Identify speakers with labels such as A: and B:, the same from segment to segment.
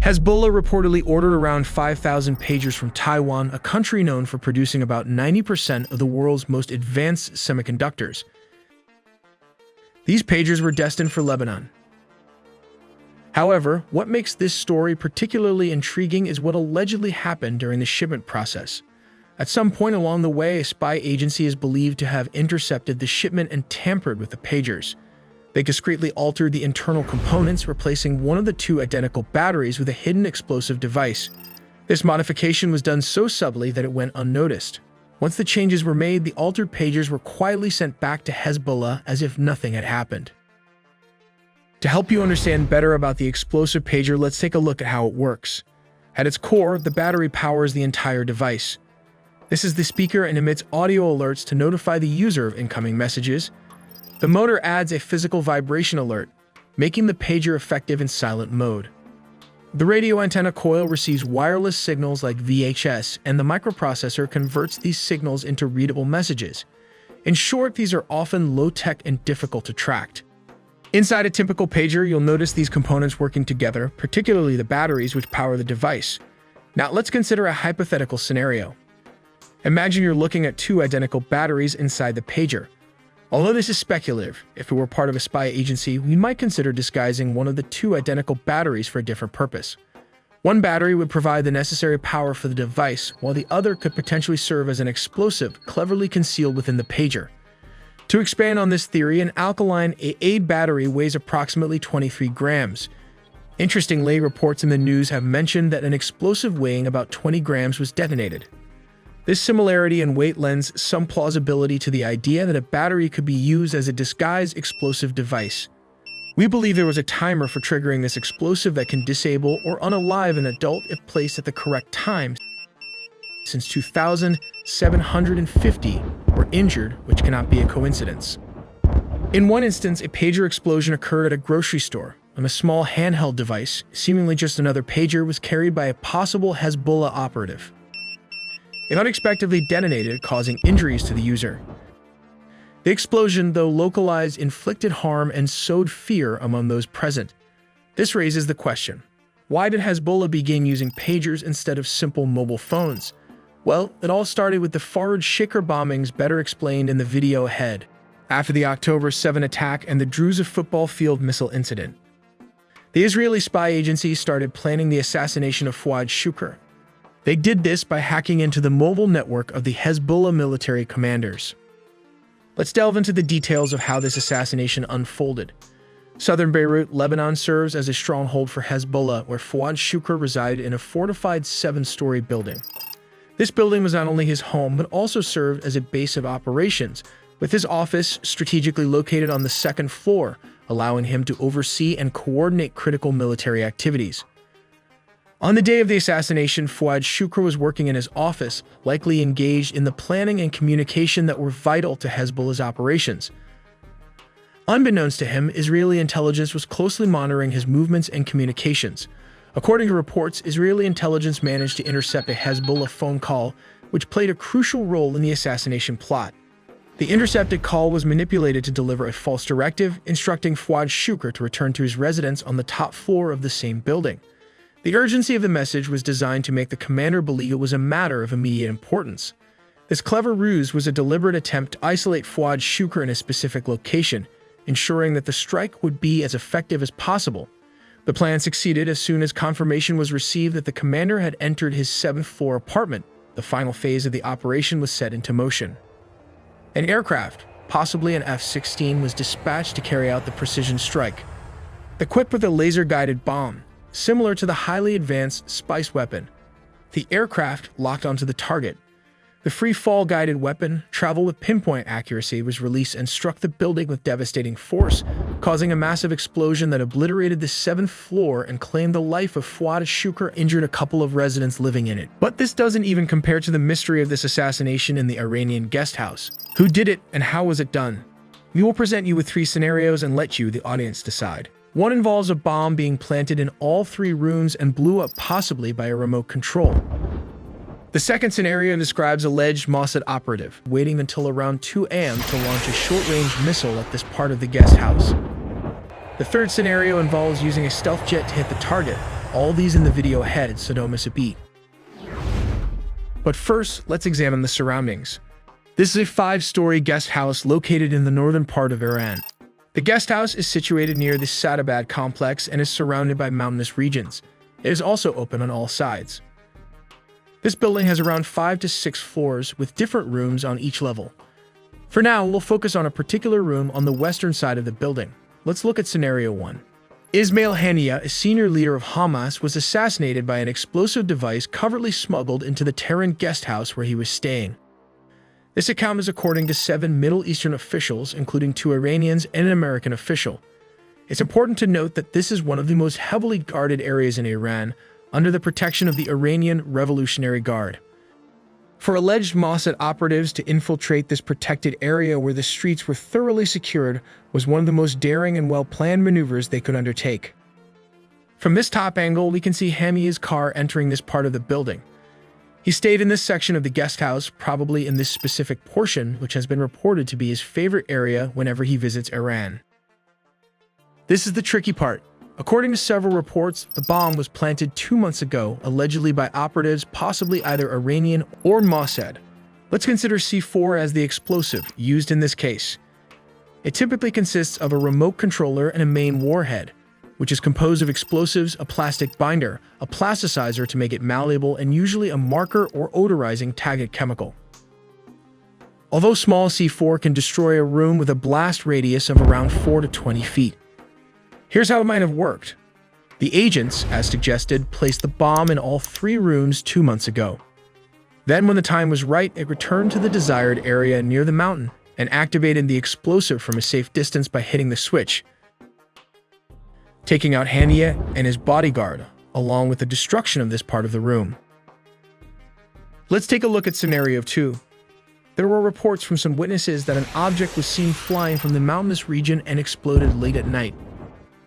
A: Hezbollah reportedly ordered around 5,000 pagers from Taiwan, a country known for producing about 90% of the world's most advanced semiconductors. These pagers were destined for Lebanon. However, what makes this story particularly intriguing is what allegedly happened during the shipment process. At some point along the way, a spy agency is believed to have intercepted the shipment and tampered with the pagers. They discreetly altered the internal components, replacing one of the two identical batteries with a hidden explosive device. This modification was done so subtly that it went unnoticed. Once the changes were made, the altered pagers were quietly sent back to Hezbollah as if nothing had happened. To help you understand better about the explosive pager, let's take a look at how it works. At its core, the battery powers the entire device. This is the speaker and emits audio alerts to notify the user of incoming messages. The motor adds a physical vibration alert, making the pager effective in silent mode. The radio antenna coil receives wireless signals like VHS, and the microprocessor converts these signals into readable messages. In short, these are often low-tech and difficult to track. Inside a typical pager, you'll notice these components working together, particularly the batteries which power the device. Now, let's consider a hypothetical scenario. Imagine you're looking at two identical batteries inside the pager. Although this is speculative, if it were part of a spy agency, we might consider disguising one of the two identical batteries for a different purpose. One battery would provide the necessary power for the device, while the other could potentially serve as an explosive, cleverly concealed within the pager. To expand on this theory, an alkaline AA battery weighs approximately 23 grams. Interestingly, reports in the news have mentioned that an explosive weighing about 20 grams was detonated. This similarity in weight lends some plausibility to the idea that a battery could be used as a disguised explosive device. We believe there was a timer for triggering this explosive that can disable or unalive an adult if placed at the correct time. Since 2,750 were injured, which cannot be a coincidence. In one instance, a pager explosion occurred at a grocery store, and a small handheld device, seemingly just another pager, was carried by a possible Hezbollah operative. It unexpectedly detonated, causing injuries to the user. The explosion, though localized, inflicted harm and sowed fear among those present. This raises the question, why did Hezbollah begin using pagers instead of simple mobile phones? Well, it all started with the Faraj Shikar bombings, better explained in the video ahead, after the October 7 attack and the Druza football field missile incident. The Israeli spy agency started planning the assassination of Fuad Shukr. They did this by hacking into the mobile network of the Hezbollah military commanders. Let's delve into the details of how this assassination unfolded. Southern Beirut, Lebanon serves as a stronghold for Hezbollah, where Fuad Shukr resided in a fortified 7-story building. This building was not only his home, but also served as a base of operations, with his office strategically located on the 2nd floor, allowing him to oversee and coordinate critical military activities. On the day of the assassination, Fuad Shukr was working in his office, likely engaged in the planning and communication that were vital to Hezbollah's operations. Unbeknownst to him, Israeli intelligence was closely monitoring his movements and communications. According to reports, Israeli intelligence managed to intercept a Hezbollah phone call, which played a crucial role in the assassination plot. The intercepted call was manipulated to deliver a false directive, instructing Fuad Shukr to return to his residence on the top floor of the same building. The urgency of the message was designed to make the commander believe it was a matter of immediate importance. This clever ruse was a deliberate attempt to isolate Fuad Shukr in a specific location, ensuring that the strike would be as effective as possible. The plan succeeded as soon as confirmation was received that the commander had entered his 7th-floor apartment. The final phase of the operation was set into motion. An aircraft, possibly an F-16, was dispatched to carry out the precision strike. Equipped with a laser-guided bomb, similar to the highly advanced Spice weapon, the aircraft locked onto the target. The free-fall guided weapon, traveled with pinpoint accuracy, was released and struck the building with devastating force, causing a massive explosion that obliterated the 7th floor and claimed the life of Fuad Shukr, injured a couple of residents living in it. But this doesn't even compare to the mystery of this assassination in the Iranian guest house. Who did it and how was it done? We will present you with 3 scenarios and let you, the audience, decide. One involves a bomb being planted in all 3 rooms and blew up possibly by a remote control. The second scenario describes alleged Mossad operative waiting until around 2 a.m. to launch a short-range missile at this part of the guest house. The third scenario involves using a stealth jet to hit the target, all these in the video ahead, so don't miss a beat. But first, let's examine the surroundings. This is a 5-story guest house located in the northern part of Iran. The guest house is situated near the Sadabad complex and is surrounded by mountainous regions. It is also open on all sides. This building has around 5 to 6 floors with different rooms on each level. For now, we'll focus on a particular room on the western side of the building. Let's look at Scenario 1. Ismail Haniyeh, a senior leader of Hamas, was assassinated by an explosive device covertly smuggled into the Tehran guest house where he was staying. This account is according to 7 Middle Eastern officials, including 2 Iranians and an American official. It's important to note that this is one of the most heavily guarded areas in Iran, under the protection of the Iranian Revolutionary Guard. For alleged Mossad operatives to infiltrate this protected area where the streets were thoroughly secured was one of the most daring and well-planned maneuvers they could undertake. From this top angle, we can see Haniyeh's car entering this part of the building. He stayed in this section of the guest house, probably in this specific portion, which has been reported to be his favorite area whenever he visits Iran. This is the tricky part. According to several reports, the bomb was planted 2 months ago, allegedly by operatives possibly either Iranian or Mossad. Let's consider C4 as the explosive used in this case. It typically consists of a remote controller and a main warhead, which is composed of explosives, a plastic binder, a plasticizer to make it malleable, and usually a marker or odorizing taggant chemical. Although small, C4 can destroy a room with a blast radius of around 4 to 20 feet. Here's how it might have worked. The agents, as suggested, placed the bomb in all 3 rooms 2 months ago. Then, when the time was right, it returned to the desired area near the mountain and activated the explosive from a safe distance by hitting the switch, taking out Haniyeh and his bodyguard, along with the destruction of this part of the room. Let's take a look at Scenario 2. There were reports from some witnesses that an object was seen flying from the mountainous region and exploded late at night.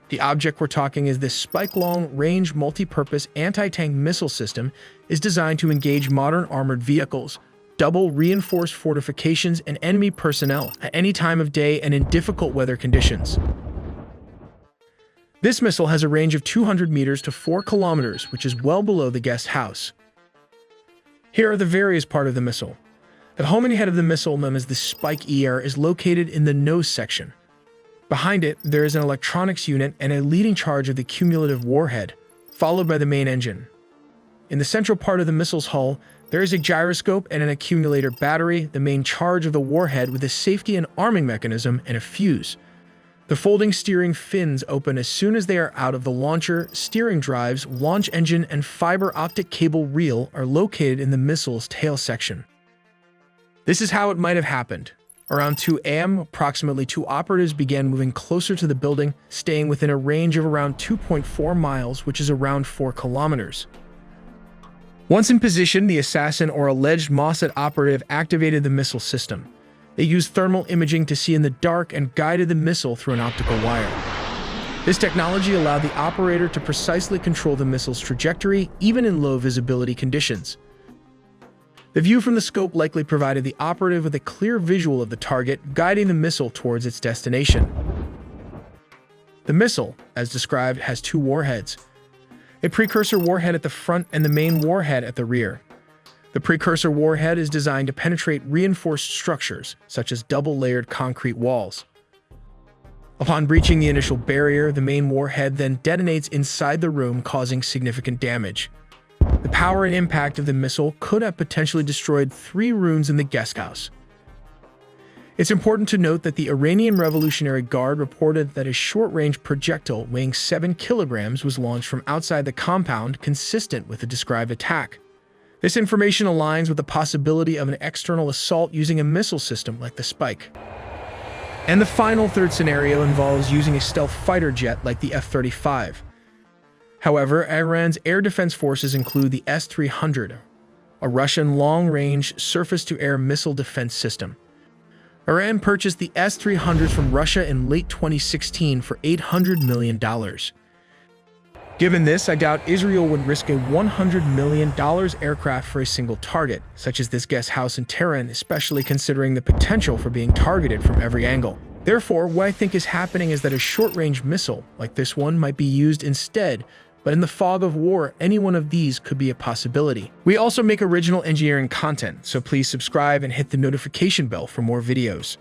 A: The object we're talking is this Spike long-range multi-purpose anti-tank missile system is designed to engage modern armored vehicles, double reinforced fortifications, and enemy personnel at any time of day and in difficult weather conditions. This missile has a range of 200 meters to 4 kilometers, which is well below the guest house. Here are the various parts of the missile. The homing head of the missile, known as the Spike ER, is located in the nose section. Behind it, there is an electronics unit and a leading charge of the cumulative warhead, followed by the main engine. In the central part of the missile's hull, there is a gyroscope and an accumulator battery, the main charge of the warhead with a safety and arming mechanism, and a fuse. The folding steering fins open as soon as they are out of the launcher. Steering drives, launch engine, and fiber optic cable reel are located in the missile's tail section. This is how it might have happened. Around 2 a.m., approximately 2 operatives began moving closer to the building, staying within a range of around 2.4 miles, which is around 4 kilometers. Once in position, the assassin or alleged Mossad operative activated the missile system. They used thermal imaging to see in the dark and guided the missile through an optical wire. This technology allowed the operator to precisely control the missile's trajectory, even in low visibility conditions. The view from the scope likely provided the operative with a clear visual of the target, guiding the missile towards its destination. The missile, as described, has 2 warheads, a precursor warhead at the front and the main warhead at the rear. The precursor warhead is designed to penetrate reinforced structures, such as double-layered concrete walls. Upon breaching the initial barrier, the main warhead then detonates inside the room, causing significant damage. The power and impact of the missile could have potentially destroyed 3 rooms in the guest house. It's important to note that the Iranian Revolutionary Guard reported that a short-range projectile weighing 7 kilograms was launched from outside the compound, consistent with the described attack. This information aligns with the possibility of an external assault using a missile system like the Spike. And the final third scenario involves using a stealth fighter jet like the F-35. However, Iran's air defense forces include the S-300, a Russian long-range surface-to-air missile defense system. Iran purchased the S-300 from Russia in late 2016 for $800 million. Given this, I doubt Israel would risk a $100 million aircraft for a single target, such as this guest house in Tehran, especially considering the potential for being targeted from every angle. Therefore, what I think is happening is that a short-range missile, like this one, might be used instead, but in the fog of war, any one of these could be a possibility. We also make original engineering content, so please subscribe and hit the notification bell for more videos.